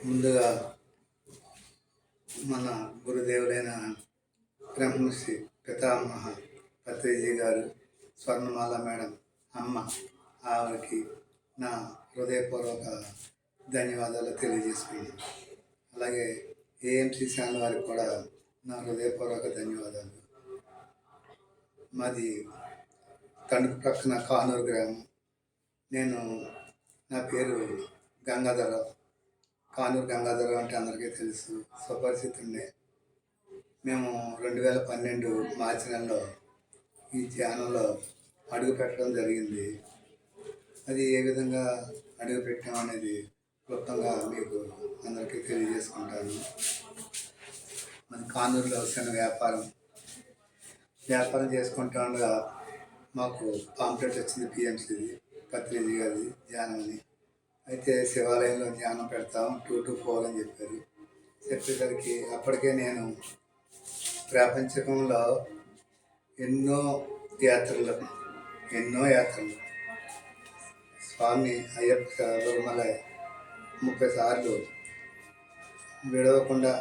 ముందుగా మన గురుదేవులైన బ్రహ్మశ్రీ పితామహ పత్రిజీ గారు, స్వర్ణమాల మేడం అమ్మ ఆవిడకి నా హృదయపూర్వక ధన్యవాదాలు తెలియజేసుకున్నాను. అలాగే ఏఎంసీ ఛానల్ వారికి కూడా నా హృదయపూర్వక ధన్యవాదాలు. మాది తణుకు ప్రక్కన కానూరు గ్రామం. నా పేరు గంగాధరరావు. కానూరు గంగాధరరావు అంటే అందరికీ తెలుసు, సుపరిచితుండే. మేము 2012 మార్చి నెలలో ఈ ధ్యానంలో అడుగు పెట్టడం జరిగింది. అది ఏ విధంగా అడుగు పెట్టామనేది క్లుప్తంగా మీకు అందరికీ తెలియజేసుకుంటాను. మన కానూరులో చిన్న వ్యాపారం చేసుకుంటూ ఉండగా మాకు పాంప్లెట్ వచ్చింది, పిఎంసీది, పత్రిజీ గారి ధ్యానం అని. అయితే శివాలయంలో ధ్యానం పెడతాం 2 to 4 అని చెప్పారు. చెప్పేసరికి అప్పటికే నేను ప్రపంచకంలో ఎన్నో యాత్రలు స్వామి అయ్యప్ప శబరిమల 30 సార్లు విడవకుండా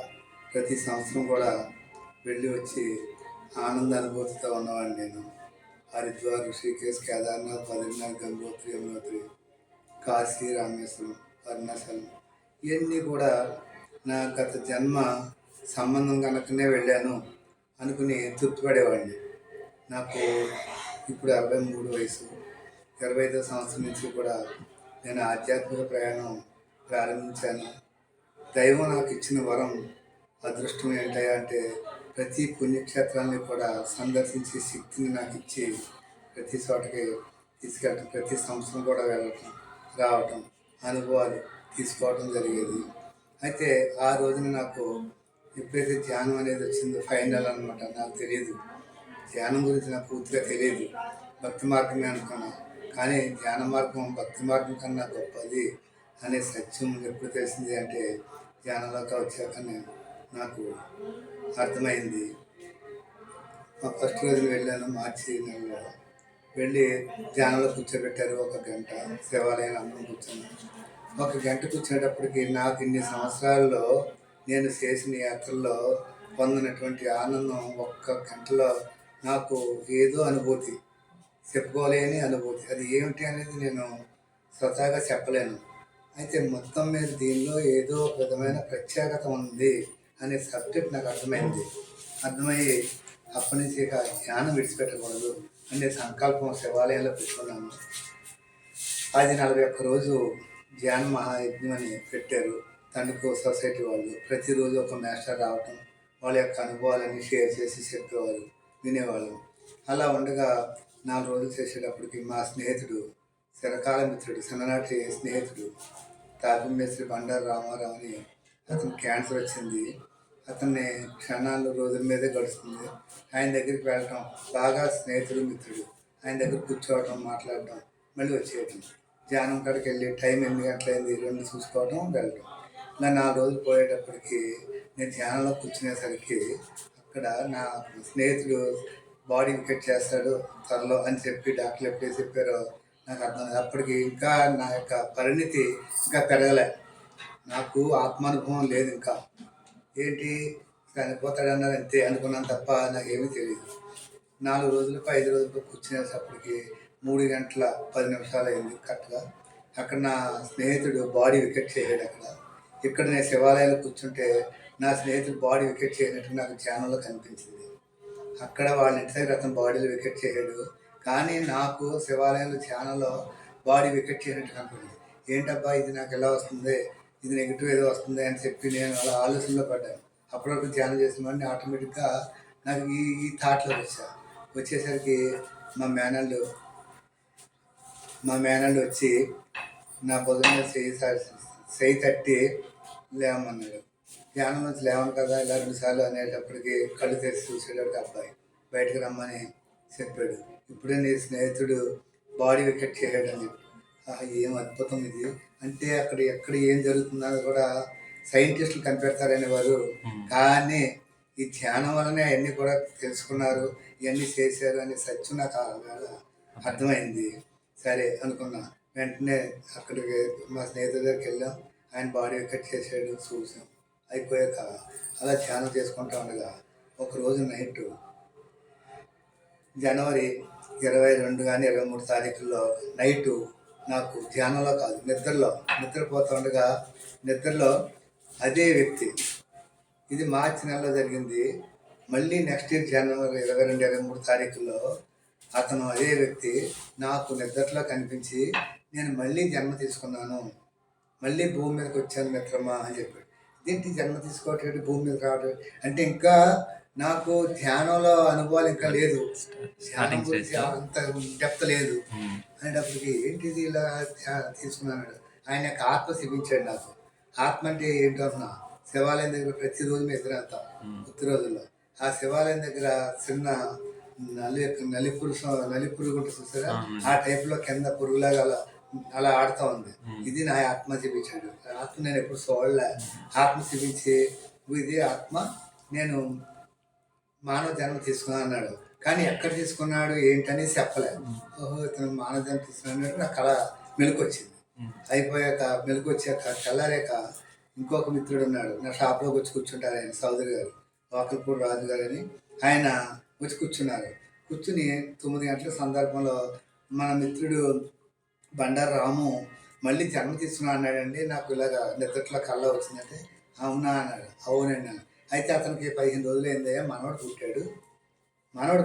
ప్రతి సంవత్సరం కూడా వెళ్ళి వచ్చి ఆనంద అనుభూతితో ఉన్నవాడిని నేను. హరిద్వార్, ఋషికేశ్, కేదార్నాథ్, బద్రీనాథ్, గంగోత్రి, యమునోత్రి, కాశీ, రామేశ్వరం, అరుణాచలం ఇవన్నీ కూడా నా గత జన్మ సంబంధం కనుకనే వెళ్ళాను అనుకుని తృప్తిపడేవాడిని. నాకు ఇప్పుడు 63 వయసు. 25వ సంవత్సరం నుంచి కూడా నేను ఆధ్యాత్మిక ప్రయాణం ప్రారంభించాను. దైవం నాకు ఇచ్చిన వరం, అదృష్టం ఏంటంటే ప్రతి పుణ్యక్షేత్రాన్ని కూడా సందర్శించే శక్తిని నాకు ఇచ్చి ప్రతి చోటకి తీసుకెళ్ళటం, ప్రతి సంవత్సరం కూడా వెళ్ళటం, రావటం, అనుభవాలు తీసుకోవడం జరిగేది. అయితే ఆ రోజున నాకు ఎప్పుడైతే ధ్యానం అనేది వచ్చిందో ఫైనల్ అనమాట. నాకు తెలియదు, ధ్యానం గురించి నాకు పూర్తిగా తెలియదు. భక్తి మార్గమే అనుకున్నాను. కానీ ధ్యాన మార్గం భక్తి మార్గం కన్నా గొప్పది అనే సత్యం ఎప్పుడు తెలిసింది అంటే ధ్యానంలోకి వచ్చాకనే నాకు అర్థమైంది. మా ఫస్ట్ రోజున వెళ్ళాను, మార్చి నెలలో వెళ్ళి ధ్యానంలో కూర్చోబెట్టారు. 1 గంట శివాలయం అందరం కూర్చున్నాను. 1 గంట కూర్చునేటప్పటికి నాకు ఇన్ని సంవత్సరాల్లో నేను చేసిన యాత్రల్లో పొందినటువంటి ఆనందం 1 గంటలో నాకు ఏదో అనుభూతి, చెప్పుకోలేని అనుభూతి. అది ఏమిటి అనేది నేను స్వతహాగా చెప్పలేను. అయితే మొత్తం మీద దీనిలో ఏదో విధమైన ప్రత్యేకత ఉంది అనే సబ్జెక్ట్ నాకు అర్థమయ్యి అప్పటి నుంచి ఇక ధ్యానం విడిచిపెట్టకూడదు అనే సంకల్పం శివాలయంలో పెట్టుకున్నాను. అది 41 రోజు ధ్యాన మహాయజ్ఞం అని పెట్టారు తణుకు సొసైటీ వాళ్ళు. ప్రతిరోజు ఒక మాస్టర్ రావటం, వాళ్ళ యొక్క అనుభవాలన్నీ షేర్ చేసి చెప్పేవారు, వినేవాళ్ళం. అలా ఉండగా 4 రోజులు చేసేటప్పటికి మా స్నేహితుడు, చిరకాల మిత్రుడు, చిన్ననాటి స్నేహితుడు తాపిమేశ్వరి బండారు రామారావు అని, అతను క్యాన్సర్ వచ్చింది. అతన్ని క్షణాలు రోజుల మీదే గడుస్తుంది. ఆయన దగ్గరికి వెళ్ళటం, బాగా స్నేహితుడు, మిత్రుడు, ఆయన దగ్గర కూర్చోవటం, మాట్లాడటం, మళ్ళీ వచ్చేయటం. ధ్యానం కాడికి వెళ్ళి టైం 8 గంటలైంది 2 చూసుకోవటం, వెళ్ళటం. ఇలా 4 రోజులు పోయేటప్పటికి నేను ధ్యానంలో కూర్చునేసరికి అక్కడ నా స్నేహితుడు బాడీ వికెట్ చేస్తాడు త్వరలో అని చెప్పి డాక్టర్లు ఎప్పుడైతే చెప్పారో నాకు అర్థం. అప్పటికి ఇంకా నా యొక్క పరిణితి ఇంకా పెరగలే. నాకు ఆత్మానుభవం లేదు. ఇంకా ఏంటి చనిపోతాడన్నారు అంతే అనుకున్నాను తప్ప నాకేమీ తెలియదు. 4 రోజులకు 5 రోజులకు కూర్చునేటప్పటికి 3 గంటల 10 నిమిషాలు అయింది కరెక్ట్గా. అక్కడ నా స్నేహితుడు బాడీ వికెట్ చేయలేడు. ఇక్కడ నేను శివాలయంలో కూర్చుంటే నా స్నేహితుడు బాడీ వికెట్ చేయనట్టు నాకు ధ్యానంలో కనిపించింది. అక్కడ వాళ్ళ ఇంటి దగ్గర అతను బాడీలో వికెట్ చేయడు, కానీ నాకు శివాలయంలో ధ్యానంలో బాడీ వికెట్ చేయనట్టు కనిపించింది. ఏంటబ్బా ఇది నాకు ఎలా వస్తుంది, ఇది నెగిటివ్ ఏదో వస్తుంది అని చెప్పి నేను అలా ఆలోచనలో పడ్డాను. అప్పటివరకు ధ్యానం చేసిన వాడిని ఆటోమేటిక్గా నాకు ఈ థాట్లో వచ్చేసరికి మా మేనల్డ్ వచ్చి నా భుజం మీద చేయి తట్టి లేవమన్నాడు. ధ్యానం నుంచి లేవను కదా ఇలా 2 సార్లు అనేటప్పటికి కళ్ళు తెరిచి చూసేటప్పుడు అబ్బాయి బయటకు రమ్మని చెప్పాడు. ఇప్పుడే నీ స్నేహితుడు బాడీ వికెట్ చేయడని చెప్పి. ఏం అద్భుతం ఇది అంటే ఎక్కడ ఏం జరుగుతుందో కూడా సైంటిస్టులు కనిపెడతారనేవారు, కానీ ఈ ధ్యానం వల్లనే అవన్నీ కూడా తెలుసుకున్నారు, ఇవన్నీ చేశారు అనే సత్యం నాకు అర్థమైంది. సరే అనుకున్నా. వెంటనే అక్కడికి మా స్నేహితుల దగ్గరికి వెళ్ళాం. ఆయన బాడీ కట్ చేసాడు చూసాం. అయిపోయాక అలా ధ్యానం చేసుకుంటూ ఉండగా ఒకరోజు నైట్ జనవరి 22 కానీ 23 తారీఖుల్లో నైటు నాకు ధ్యానంలో కాదు నిద్రపోతూ ఉండగా నిద్రలో అదే వ్యక్తి, ఇది మార్చి నెలలో జరిగింది. మళ్ళీ నెక్స్ట్ ఇయర్ జనవరి 22, 23 తారీఖుల్లో అతను అదే వ్యక్తి నాకు నిద్రలో కనిపించి నేను మళ్ళీ జన్మ తీసుకున్నాను, మళ్ళీ భూమి మీదకి వచ్చాను మిత్రమా అని చెప్పాడు. ఇదేంటి జన్మ తీసుకోవటం, భూమి మీద రావడం అంటే ఇంకా నాకు ధ్యానంలో అనుభవాలు ఇంకా లేదు, ధ్యానం గురించి అంత డెప్త్ లేదు అనేటప్పటికి ఏంటిది ఇలా తీసుకున్నాడు. ఆయన యొక్క ఆత్మ శివించాడు నాకు. ఆత్మ అంటే ఏంటో అన్నా, శివాలయం దగ్గర ప్రతిరోజు మేము ఎదురంతాం కొద్ది రోజుల్లో. ఆ శివాలయం దగ్గర చిన్న నలి పురుగు ఉంటుంది చూసారా, ఆ టైప్లో కింద పురుగులాగా అలా ఆడుతూ ఉంది. ఇది నా ఆత్మ చూపించాడు. ఆత్మ నేను ఎప్పుడు చూడలే. ఆత్మ చూపించి ఇది ఆత్మ నేను మానవ జన్మ తీసుకున్నాను అన్నాడు. కానీ ఎక్కడ తీసుకున్నాడు ఏంటని చెప్పలేదు. ఓహో ఇతను మానవ జన్మ తీసుకున్నాడు నాకు అలా మెలకు వచ్చింది. అయిపోయాక మెలకు వచ్చాక తెల్లారాక ఇంకొక మిత్రుడు ఉన్నాడు, నా షాప్లోకి వచ్చి కూర్చుంటారు. ఆయన చౌదరి గారు, వాకల్పూడి రాజు గారు అని ఆయన వచ్చి కూర్చున్నారు. కూర్చుని 9 గంటల సందర్భంలో మన మిత్రుడు బండారు రాము మళ్ళీ జన్మ తీసుకున్నా అన్నాడండి. నాకు ఇలాగ నిద్రలో కళ్ళ వచ్చిందంటే అవునా అన్నాడు. అవునండి. అయితే అతనికి 15 రోజులు అయిందయ్యా మనవడు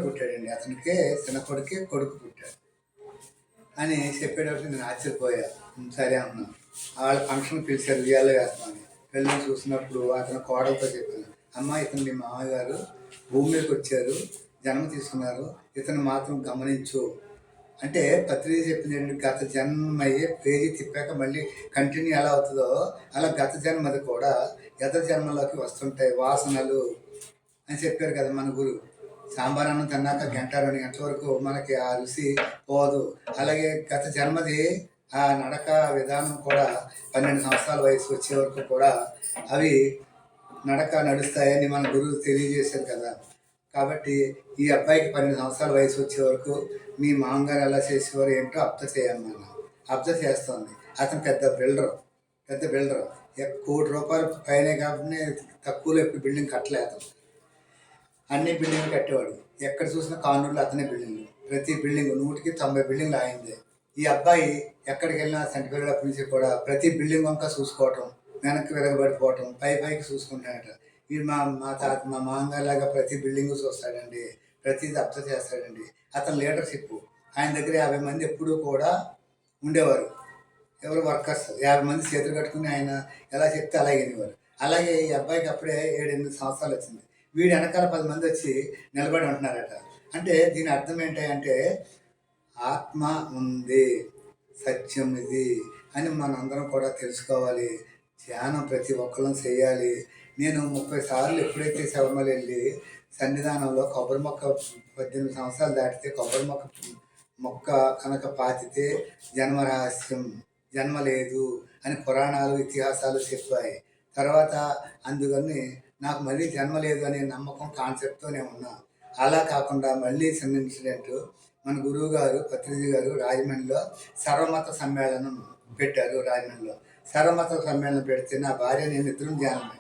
పుట్టాడండి. అతనికి చిన్న కొడుకు పుట్టాడు అని చెప్పేటప్పుడు నేను ఆశ్చర్యపోయా. సరే అన్నా. వాళ్ళ ఫంక్షన్ పిలిచారు, ఉయ్యాలో వేస్తామని. వెళ్ళి చూసినప్పుడు అతను కోడలతో చెప్పాను, అమ్మ ఇతను మీ మామయ్య గారు భూమి మీదకి వచ్చారు, జన్మ తీసుకున్నారు, ఇతను మాత్రం గమనించు అంటే పత్రిక చెప్పింది ఏంటంటే గత జన్మ అయ్యే పేజీ తిప్పాక మళ్ళీ కంటిన్యూ ఎలా అవుతుందో అలా గత జన్మది కూడా గత జన్మలోకి వస్తుంటాయి వాసనలు అని చెప్పారు కదా మన గురువు. సాంబార్ అన్నం తిన్నాక 1-2 గంటల వరకు మనకి ఆ రుచి పోదు. అలాగే గత జన్మది ఆ నడక విధానం కూడా 12 సంవత్సరాల వయసు వచ్చే వరకు కూడా అవి నడక నడుస్తాయని మన గురువు తెలియజేశారు కదా. కాబట్టి ఈ అబ్బాయికి 12 సంవత్సరాల వయసు వచ్చే వరకు మీ మామగారు ఎలా చేసేవారు ఏంటో అబ్జర్వ్ చేయాలన్నా. అబ్జర్వ్ చేస్తుంది. అతను పెద్ద బిల్డర్. 1 కోటి రూపాయలు పైన కాబట్టి తక్కువలో ఎప్పుడు బిల్డింగ్ కట్టలేదు. అన్ని బిల్డింగ్లు కట్టేవాడు. ఎక్కడ చూసినా కానూరులో అతనే బిల్డింగ్లు. ప్రతి బిల్డింగ్ 100కి 90 బిల్డింగ్లు అయిందే. ఈ అబ్బాయి ఎక్కడికి వెళ్ళినా సెంటిఫికెట్ నుంచి కూడా ప్రతి బిల్డింగ్ వంక చూసుకోవటం, వెనక్కి విరగబడిపోవటం, పైకి చూసుకుంటాడట. వీడు మా మామగారిలాగా ప్రతి బిల్డింగ్ చూస్తాడండి, ప్రతిది అబ్జర్వ్ చేస్తాడండి. అతని లీడర్షిప్, ఆయన దగ్గర 50 మంది ఎప్పుడూ కూడా ఉండేవారు. ఎవరు వర్కర్స్ 50 మంది చేతులు కట్టుకుని ఆయన ఎలా చెప్తే అలాగే వినేవారు. అలాగే ఈ అబ్బాయికి అప్పుడే 7-8 సంవత్సరాలు వచ్చింది. వీడు వెనకాల 10 మంది వచ్చి నిలబడి ఉంటున్నారట. అంటే దీని అర్థం ఏంటంటే ఆత్మ ఉంది, సత్యం ఇది అని మనందరం కూడా తెలుసుకోవాలి. ధ్యానం ప్రతి ఒక్కరం చేయాలి. నేను 30 సార్లు ఎప్పుడైతే శబరిమల వెళ్ళి సన్నిధానంలో కొబ్బరి మొక్క 18 సంవత్సరాలు దాటితే కొబ్బరి మొక్క కనుక పాతితే జన్మ రహస్యం, జన్మ లేదు అని పురాణాలు ఇతిహాసాలు చెప్పాయి. తర్వాత అందుకని నాకు మళ్ళీ జన్మ లేదు అనే నమ్మకం కాన్సెప్ట్తోనే ఉన్నా. అలా కాకుండా మళ్ళీ చిన్న ఇన్సిడెంట్, మన గురువు గారు పత్రిజీ గారు రాజమండ్రిలో సర్వమత సమ్మేళనం పెట్టారు. రాజమండ్రిలో సర్వమత సమ్మేళనం పెడితే నా భార్య నేను ఇద్దరం ధ్యానమే.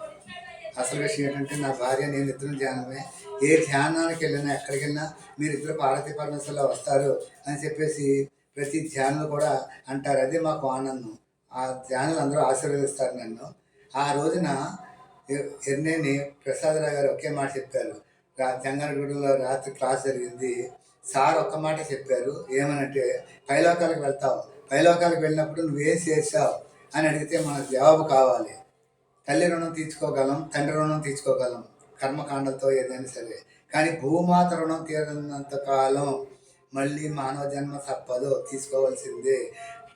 అసలు విషయం ఏంటంటే నా భార్య నేను ఇద్దరం ధ్యానమే. ఏ ధ్యానానికి వెళ్ళినా ఎక్కడికి వెళ్ళినా మీరిద్దరు పార్వతీ పరమేశ్వరులో వస్తారు అని చెప్పేసి ప్రతి ధ్యానంలో కూడా అంటారు. అదే మాకు ఆనందం. ఆ ధ్యానాలు అందరూ ఆశీర్వదిస్తారు నన్ను. ఆ రోజున ఎర్నేని ప్రసాదరావు గారు ఒకే మాట చెప్పారు. జంగారెడ్డిగూడెంలో రాత్రి క్లాస్ జరిగింది. సార్ ఒక్క మాట చెప్పారు, ఏమనంటే పైలోకాలకు వెళ్తావు, పైలోకాలకు వెళ్ళినప్పుడు నువ్వేం చేసావు అని అడిగితే మనకు జవాబు కావాలి. తల్లి రుణం తీర్చుకోగలం, తండ్రి రుణం తీర్చుకోగలం కర్మకాండలతో ఏదైనా సరే, కానీ భూమాత రుణం తీరినంత కాలం మళ్ళీ మానవ జన్మ తప్పదు, తీసుకోవాల్సిందే.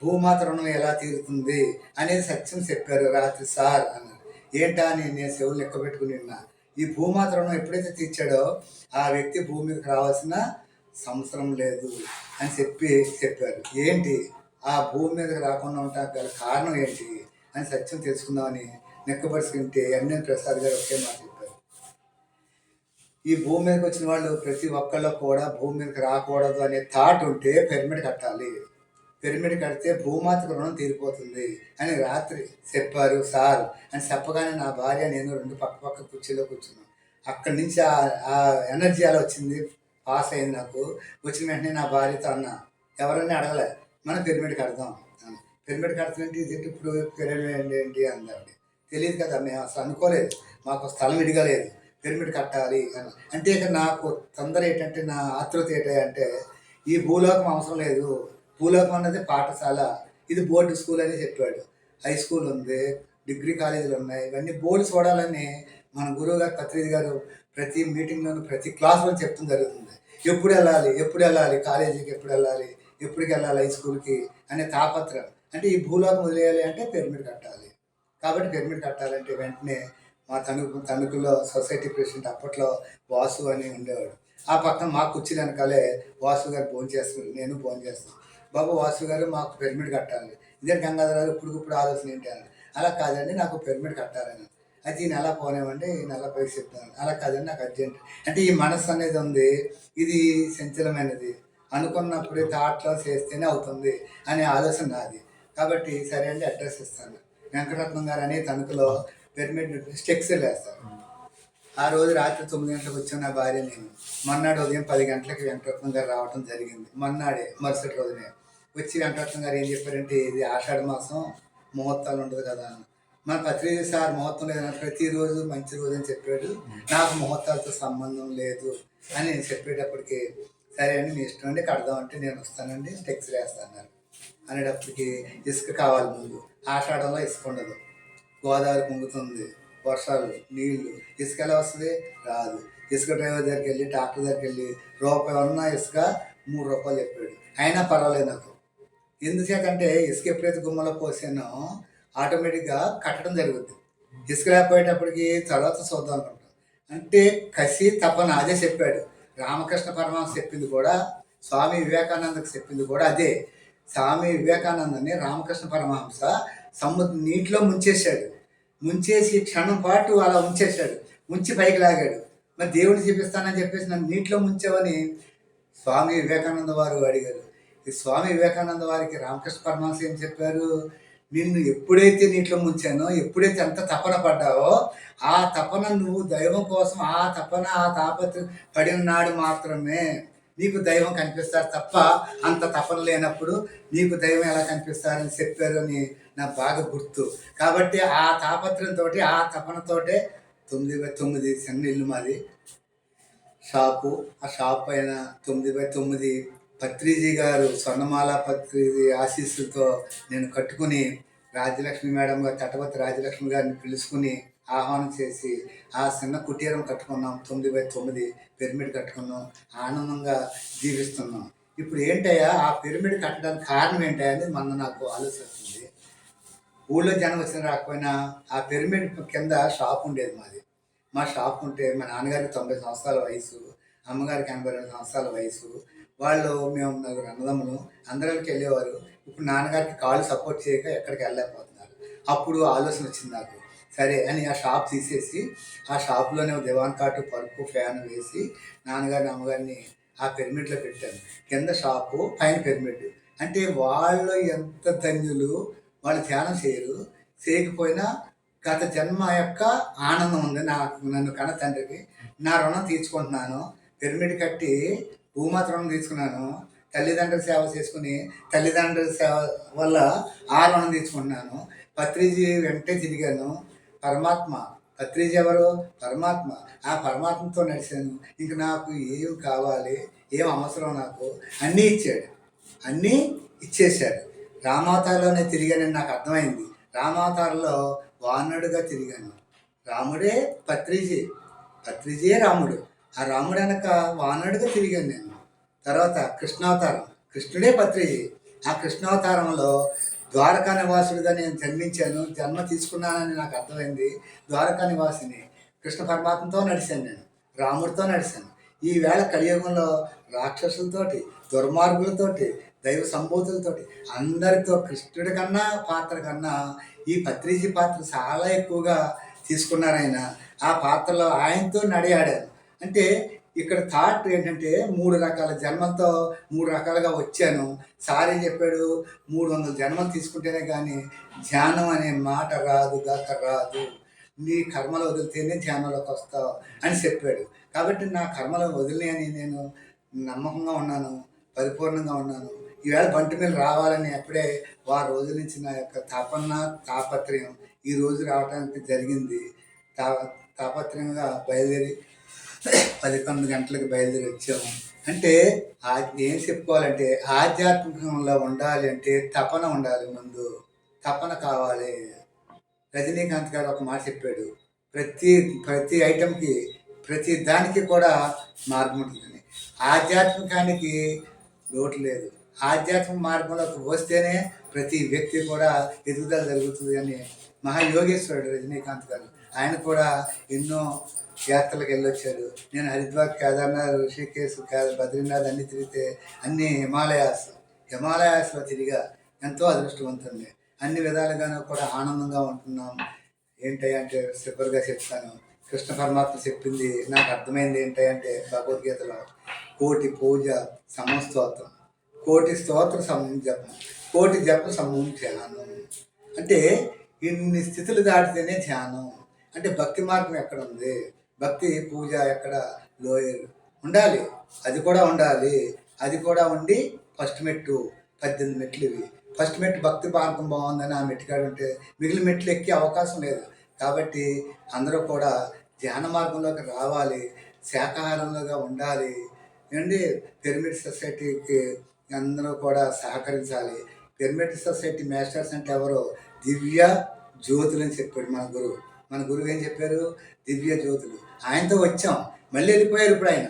భూమాత రుణం ఎలా తీరుతుంది అనేది సత్యం చెప్పారు రాత్రి సార్ అన్నారు. ఏంటా అని నేను చెవులు లెక్క పెట్టుకుని ఉన్నా. ఈ భూమాత రుణం ఎప్పుడైతే తీర్చాడో ఆ వ్యక్తి భూమి మీదకి రావాల్సిన సంవత్సరం లేదు అని చెప్పారు. ఏంటి ఆ భూమి మీదకి రాకుండా ఉండటానికి గల కారణం ఏంటి అని సత్యం తెలుసుకుందామని నెక్కబడుచుకుంటే ఎన్ఎన్ ప్రసాద్ గారు ఒకే మాట చెప్పారు. ఈ భూమి మీదకి వచ్చిన వాళ్ళు ప్రతి ఒక్కళ్ళు కూడా భూమి మీదకి రాకూడదు అనే థాట్ ఉంటే పిరమిడ్ కట్టాలి. పిరమిడ్ కడితే భూమాతకు రుణం తీరిపోతుంది అని రాత్రి చెప్పారు సార్ అని చెప్పగానే నా భార్య నేను రెండు పక్క పక్క కుర్చీలో కూర్చున్నాం. అక్కడి నుంచి ఆ ఎనర్జీ అలా వచ్చింది, పాస్ అయింది నాకు. వచ్చిన వెంటనే నా భార్యతో అన్న, ఎవరన్నా అడగలే, మనం పిరమిడ్ కడదాం అని. పిరమిడ్ కడతానంటే ఇది ఇప్పుడు పిరమిడ్ ఏంటి అందండి, తెలియదు కదా, మేము అసలు అనుకోలేదు, మాకు స్థలం విడిగా లేదు, పిరమిడ్ కట్టాలి అని. అంటే ఇక నాకు తొందర ఏంటంటే, నా ఆతృత ఏంటంటే ఈ భూలోకం అవసరం లేదు, భూలోకం అన్నది పాఠశాల, ఇది బోర్డు స్కూల్ అని చెప్పాడు. హై స్కూల్ ఉంది, డిగ్రీ కాలేజీలు ఉన్నాయి, ఇవన్నీ బోర్డు చూడాలని మన గురువు గారు పత్రిజీ గారు ప్రతి మీటింగ్లోనూ ప్రతి క్లాస్లో చెప్తూ జరుగుతుంది. ఎప్పుడు వెళ్ళాలి కాలేజీకి, ఎప్పుడు వెళ్ళాలి, ఎప్పటికి వెళ్ళాలి హై స్కూల్కి అనే తాపత్రం. అంటే ఈ భూలోకం వదిలేయాలి అంటే పిరమిడ్ కట్టాలి. కాబట్టి పిరమిడ్ కట్టాలంటే వెంటనే మా తణుకులో సొసైటీ ప్రెసిడెంట్ అప్పట్లో వాసు అని ఉండేవాడు. ఆ పక్కన మా కుర్చీ వెనకాలే వాసు గారు భోజనం చేస్తున్నారు, నేను భోజనం చేస్తాను. బాబు వాసు గారు మాకు పిరమిడ్ కట్టాలి, ఇదే గంగాధర గారు ఇప్పుడు ఆలోచన ఏంటి అని. అలా కాదండి నాకు పిరమిడ్ కట్టాలని. అయితే ఈ నెల పోనేమండి, ఈ నెల పైకి చెప్తాను. అలా కాదండి నాకు అర్జెంట్. అంటే ఈ మనస్సు అనేది ఉంది, ఇది సంచలమైనది, అనుకున్నప్పుడే థాట్లో చేస్తేనే అవుతుంది అనే ఆలోచన నాది. కాబట్టి సరే అండి అడ్రస్ ఇస్తాను. వెంకటరత్నం గారు అని తణుకులో పిరమిడ్ స్టెక్స్ వేస్తారు. ఆ రోజు రాత్రి 9 గంటలకు వచ్చాను నా భార్య నేను. మొన్నాడు ఉదయం 10 గంటలకి వెంకటరత్నం గారు రావడం జరిగింది. మొన్నాడే మరుసటి రోజునే వచ్చి వెంకటరత్నం గారు ఏం చెప్పారంటే, ఇది ఆషాఢ మాసం ముహూర్తాలు ఉండదు కదా అని. మన పత్రిక సార్ ముహూర్తం లేదని ప్రతిరోజు మంచి రోజు అని చెప్పాడు, నాకు ముహూర్తాలతో సంబంధం లేదు అని నేను చెప్పేటప్పటికి సరే అండి మీ ఇష్టం అండి కడదామంటే నేను వస్తానండి స్టెక్స్ వేస్తాను అనేటప్పటికి ఇసుక కావాలి ముందు. ఆషాఢంలో ఇసుక ఉండదు, గోదావరి పొంగుతుంది, వర్షాలు నీళ్లు, ఇసుక ఎలా వస్తుంది, రాదు. ఇసుక డ్రైవర్ దగ్గరికి వెళ్ళి డాక్టర్ దగ్గరికి వెళ్ళి రూపాయి ఉన్న ఇసుక 3 రూపాయలు చెప్పాడు. అయినా పర్వాలేదు నాకు. ఎందుచేతంటే ఇసుక ఎప్పుడైతే గుమ్మలో పోసానో ఆటోమేటిక్గా కట్టడం జరుగుద్ది. ఇసుక లేకపోయేటప్పటికి తర్వాత చూద్దాం అనుకుంటాం. అంటే కసి తపన అదే చెప్పాడు. రామకృష్ణ పరమహంస చెప్పింది కూడా, స్వామి వివేకానందకి చెప్పింది కూడా అదే. స్వామి వివేకానందని రామకృష్ణ పరమహంస నీటిలో ముంచేశాడు, ముంచేసి క్షణం పాటు అలా ఉంచేశాడు, ఉంచి పైకి లాగాడు. మరి దేవుడు చూపిస్తానని చెప్పేసి నన్ను నీటిలో ముంచావని స్వామి వివేకానంద వారు అడిగారు. ఈ స్వామి వివేకానంద వారికి రామకృష్ణ పరమహంస ఏం చెప్పారు, నిన్ను ఎప్పుడైతే నీటిలో ముంచానో, ఎప్పుడైతే అంత తపన పడ్డావో, ఆ తపన నువ్వు దైవం కోసం ఆ తపన ఆ తాపత్ర పడిన నాడు మాత్రమే నీకు దైవం కనిపిస్తారు తప్ప అంత తపన లేనప్పుడు నీకు దైవం ఎలా కనిపిస్తారని చెప్పారు అని నాకు బాగా గుర్తు. కాబట్టి ఆ తాపత్రంతో ఆ తపనతోటే 9x9 చిన్న ఇల్లు మాది, షాపు. ఆ షాప్ పైన 9x9 పత్రిజీ గారు స్వర్ణమాల పత్రిజీ ఆశీస్సులతో నేను కట్టుకుని రాజ్యలక్ష్మి మేడం గారు, తటవర్తి రాజ్యలక్ష్మి గారిని పిలుచుకుని ఆహ్వానం చేసి ఆ చిన్న కుటీరం కట్టుకున్నాం. 9x9 పిరమిడ్ కట్టుకున్నాం, ఆనందంగా జీవిస్తున్నాం. ఇప్పుడు ఏంటయ్యా ఆ పిరమిడ్ కట్టడానికి కారణం ఏంటయ్యా అనేది నాకు ఆలోచిస్తుంది. ఊళ్ళో జనం వచ్చిన రాకపోయినా ఆ పిరమిడ్ కింద షాప్ ఉండేది మాది. మా షాప్ ఉంటే మా నాన్నగారికి 90 సంవత్సరాల వయసు, అమ్మగారికి 82 సంవత్సరాల వయసు. మేము 4 అన్నదమ్ములు, అందరికి వెళ్ళేవారు. ఇప్పుడు నాన్నగారికి కాళ్ళు సపోర్ట్ చేయక ఎక్కడికి వెళ్ళలేకపోతున్నారు. అప్పుడు ఆలోచన వచ్చింది నాకు, సరే అని ఆ షాప్ తీసేసి ఆ షాప్లోనే దివాన్ కాటు, పరుపు, ఫ్యాన్ వేసి నాన్నగారిని అమ్మగారిని ఆ పిరమిడ్లో పెట్టాను. కింద షాపు, పైన పిరమిడ్. అంటే వాళ్ళు ఎంత ధన్యులు, వాళ్ళు ధ్యానం చేయకపోయినా గత జన్మ యొక్క ఆనందం ఉంది నాకు. నన్ను కన్న తండ్రికి నా రుణం తీర్చుకుంటున్నాను. పిరమిడ్ కట్టి భూమాత రుణం తీసుకున్నాను. తల్లిదండ్రుల సేవ చేసుకుని తల్లిదండ్రుల సేవ వల్ల ఆ రుణం తీసుకుంటున్నాను. పత్రిజీ వెంటే తిరిగాను. పరమాత్మ, పత్రిజీ ఎవరు, పరమాత్మ. ఆ పరమాత్మతో నడిచాను. ఇంక నాకు ఏం కావాలి, ఏం అవసరం, నాకు అన్నీ ఇచ్చాడు, అన్నీ ఇచ్చేశాడు. రామావతారంలోనే తిరిగానని నాకు అర్థమైంది. రామావతారంలో వానరుడుగా తిరిగాను. రాముడే పత్రిజీయే రాముడు. ఆ రాముడు వెనక వానరుడుగా తిరిగాను నేను. తర్వాత కృష్ణావతారం, కృష్ణుడే పత్రిజీ. ఆ కృష్ణావతారంలో ద్వారకా నివాసుడిగా నేను జన్మించాను. జన్మ తీసుకున్నానని నాకు అర్థమైంది. ద్వారకా నివాసిని కృష్ణ పరమాత్మతో నడిచాను, నేను రాముడితో నడిచాను. ఈవేళ కలియుగంలో రాక్షసులతోటి, దుర్మార్గులతోటి, దైవ సంబోధులతోటి అందరితో కృష్ణుడి పాత్ర కన్నా ఈ పత్రిజీ పాత్ర చాలా ఎక్కువగా తీసుకున్నారు ఆయన. ఆ పాత్రలో ఆయనతో నడియాడాను. అంటే ఇక్కడ థాట్ ఏంటంటే 3 రకాల జన్మలతో 3 రకాలుగా వచ్చాను. సార్ ఏం చెప్పాడు, 300 జన్మలు తీసుకుంటేనే కానీ ధ్యానం అనే మాట రాదు గాక రాదు. నీ కర్మలు వదిలితేనే ధ్యానంలోకి వస్తావు అని చెప్పాడు. కాబట్టి నా కర్మలు వదిలినాయని నేను నమ్మకంగా ఉన్నాను, పరిపూర్ణంగా ఉన్నాను. ఈవేళ బంటి మీద రావాలని అప్పుడే వారం రోజుల నుంచి నా యొక్క తాపత్రయం ఈ రోజు రావడానికి జరిగింది. తా తాపత్రయంగా బయలుదేరి 11 గంటలకు బయలుదేరి వచ్చాము. అంటే ఏం చెప్పుకోవాలంటే ఆధ్యాత్మికంలో ఉండాలి అంటే తపన ఉండాలి. ముందు తపన కావాలి. రజనీకాంత్ గారు ఒక మాట చెప్పాడు, ప్రతి ప్రతి ఐటెంకి ప్రతి దానికి కూడా మార్గం ఉంటుందని. ఆధ్యాత్మికానికి లోటు లేదు. ఆధ్యాత్మిక మార్గంలోకి వస్తేనే ప్రతి వ్యక్తి కూడా ఎదుగుదల జరుగుతుంది అని మహాయోగేశ్వరుడు రజనీకాంత్ గారు. ఆయన కూడా ఎన్నో యాత్రలకు వెళ్ళొచ్చారు. నేను హరిద్వార్, కేదార్నాథ్, ఋషికేశ్, బద్రీనాథ్ అన్ని తిరిగితే అన్ని హిమాలయాస్లో తిరిగా ఎంతో అదృష్టవంతుంది. అన్ని విధాలుగాను కూడా ఆనందంగా ఉంటున్నాం. ఏంటంటే సింపుల్గా చెప్తాను. కృష్ణ పరమాత్మ చెప్పింది నాకు అర్థమైంది ఏంటంటే భగవద్గీతలో కోటి పూజ సమస్తోత్రం, కోటి స్తోత్ర జపం, కోటి జప ధ్యానం. అంటే ఇన్ని స్థితులు దాటితేనే ధ్యానం. అంటే భక్తి మార్గం ఎక్కడ ఉంది? భక్తి పూజ ఎక్కడ లోయర్ ఉండాలి, అది కూడా ఉండాలి. అది కూడా ఉండి ఫస్ట్ మెట్టు 18 మెట్లు ఇవి. ఫస్ట్ మెట్టు భక్తి మార్గం బాగుందని ఆ మెట్టుకాడు ఉంటే మిగిలిన మెట్లు ఎక్కే అవకాశం లేదు. కాబట్టి అందరూ కూడా ధ్యాన మార్గంలోకి రావాలి, శాకాహారంలోగా ఉండాలి. ఏంటి పిరమిడ్ సొసైటీకి అందరూ కూడా సహకరించాలి. పిరమిడ్ సొసైటీ మాస్టర్స్ అంటే ఎవరో దివ్య జ్యోతులు అని చెప్పాడు మన గురువు ఏం చెప్పారు? దివ్య జ్యోతులు. ఆయనతో వచ్చాం, మళ్ళీ వెళ్ళిపోయారు. ఇప్పుడు ఆయన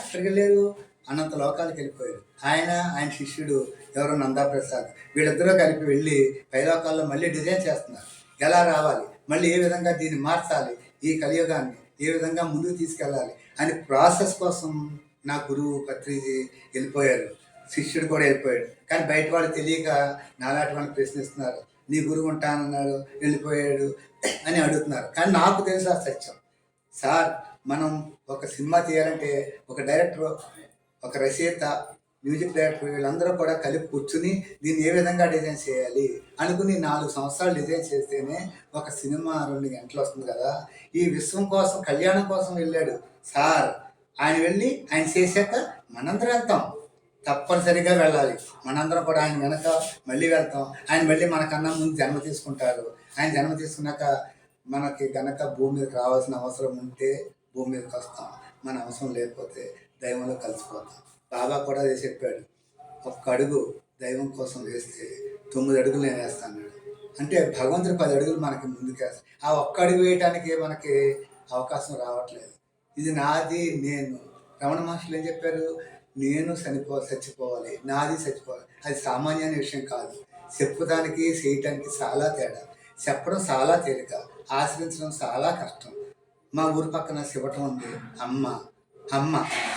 ఎక్కడికి వెళ్ళారు? అనంత లోకాలకు వెళ్ళిపోయారు. ఆయన శిష్యుడు ఎవరో నందాప్రసాద్, వీళ్ళిద్దరూ కలిపి వెళ్ళి పైలోకాల్లో మళ్ళీ డిజైన్ చేస్తున్నారు. ఎలా రావాలి, మళ్ళీ ఏ విధంగా దీన్ని మార్చాలి, ఈ కలియుగాన్ని ఏ విధంగా ముందుకు తీసుకెళ్ళాలి అని ప్రాసెస్ కోసం నా గురువు పత్రిజీ వెళ్ళిపోయారు, శిష్యుడు కూడా వెళ్ళిపోయాడు. కానీ బయట వాళ్ళు తెలియక నాలాంటి వాళ్ళు ప్రశ్నిస్తున్నారు. నీ గురువు ఉంటానన్నాడు, వెళ్ళిపోయాడు అని అడుగుతున్నారు. కానీ నాకు తెలుసు ఆ సత్యం. సార్, మనం ఒక సినిమా తీయాలంటే ఒక డైరెక్టర్, ఒక రచయిత, మ్యూజిక్ డైరెక్టర్ వీళ్ళందరూ కూడా కలిపి కూర్చుని దీన్ని ఏ విధంగా డిజైన్ చేయాలి అనుకుని 4 సంవత్సరాలు డిజైన్ చేస్తేనే ఒక సినిమా 2 గంటలు వస్తుంది కదా. ఈ విశ్వం కోసం, కళ్యాణం కోసం వెళ్ళాడు సార్. ఆయన వెళ్ళి ఆయన చేశాక మనందరం వెళ్తాం, తప్పనిసరిగా వెళ్ళాలి. మనందరం కూడా ఆయన వెనక మళ్ళీ వెళ్తాం. ఆయన మళ్ళీ మనకన్నా ముందు జన్మ తీసుకుంటారు. ఆయన జన్మ తీసుకున్నాక మనకి కనుక భూమి మీదకి రావాల్సిన అవసరం ఉంటే భూమి మీదకి వస్తాం, మన అవసరం లేకపోతే దైవంలో కలిసిపోతాం. బాబా కూడా అదే చెప్పాడు, 1 అడుగు దైవం కోసం వేస్తే 9 అడుగులు నేను వేస్తాను. అంటే భగవంతుడు 10 అడుగులు మనకి ముందుకేస్తాడు. ఆ 1 అడుగు వేయటానికి మనకి అవకాశం రావట్లేదు. ఇది నాది, నేను. రమణ మహర్షులు ఏం చెప్పారు? నేను చచ్చిపోవాలి, నాది చచ్చిపోవాలి. అది సామాన్యమైన విషయం కాదు. చెప్పడానికి చేయటానికి చాలా తేడా. చెప్పడం చాలా తేలిక, ఆచరించడం చాలా కష్టం. మా ఊరి పక్కన శివటం ఉంది, అమ్మ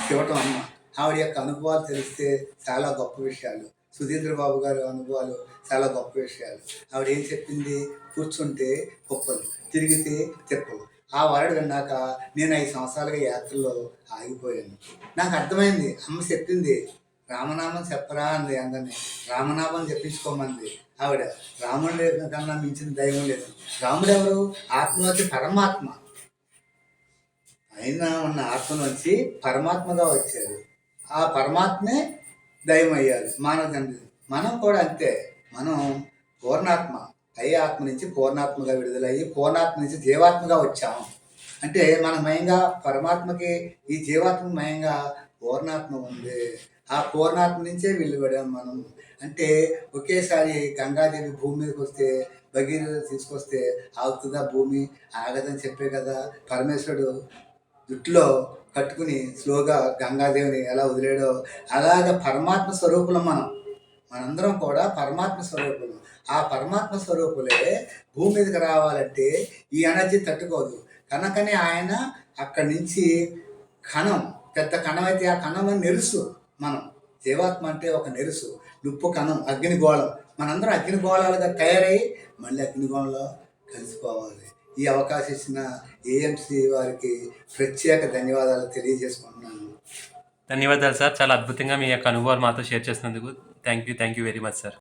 శివటం అమ్మ. ఆవిడ యొక్క అనుభవాలు తెలిస్తే చాలా గొప్ప విషయాలు. సుధీంద్ర బాబు గారి అనుభవాలు చాలా గొప్ప విషయాలు. ఆవిడ ఏం చెప్పింది? కూర్చుంటే కుప్పలు, తిరిగితే తిప్పలు. ఆ వర్డ్ విన్నాక నేను 5 సంవత్సరాలుగా యాత్రలో ఆగిపోయాను. నాకు అర్థమైంది. అమ్మ చెప్పింది, రామనామం చెప్పరా అంది అందరినీ. రామనామం చెప్పించుకోమంది ఆవిడ. రాముడి కన్నా మించిన దైవం లేదు. రాముడు ఎవరు? ఆత్మలోకి పరమాత్మ. ఆయన ఉన్న ఆత్మలోంచి పరమాత్మగా వచ్చారు. ఆ పరమాత్మే దైవం అయ్యారు మానవ తండ్రి. మనం కూడా అంతే. మనం పూర్ణాత్మ, ఆత్మ నుంచి పూర్ణాత్మగా విడుదలయ్యి పూర్ణాత్మ నుంచి జీవాత్మగా వచ్చాము. అంటే మన మయంగా పరమాత్మకి, ఈ జీవాత్మ మయంగా పూర్ణాత్మ ఉంది. ఆ పూర్ణాత్మ నుంచే వెలువడాం మనం. అంటే ఒకేసారి గంగాదేవి భూమి మీదకి వస్తే, భగీరథ తీసుకొస్తే ఆగుతుందా భూమి? ఆగదని చెప్పే కదా పరమేశ్వరుడు జుట్టులో కట్టుకుని స్లోగా గంగాదేవిని ఎలా వదిలేడో అలాగ పరమాత్మ స్వరూపులు మనందరం కూడా పరమాత్మ స్వరూపులు. ఆ పరమాత్మ స్వరూపులే భూమి మీదకి రావాలంటే ఈ ఎనర్జీ తట్టుకోదు. కనుకనే ఆయన అక్కడి నుంచి కణం, పెద్ద కణం అయితే ఆ కణం నెరుసు. మనం జీవాత్మ అంటే ఒక నెరుసు, నిప్పు కణం, అగ్నిగోళం. మనందరం అగ్నిగోళాలుగా తయారై మళ్ళీ అగ్నిగోళంలో కలిసిపోవాలి. ఈ అవకాశం ఇచ్చిన ఏఎంసీ వారికి ప్రత్యేక ధన్యవాదాలు తెలియజేసుకుంటున్నాను. ధన్యవాదాలు సార్. చాలా అద్భుతంగా మీ యొక్క అనుభవాలు మాతో షేర్ చేసినందుకు. Thank you very much sir.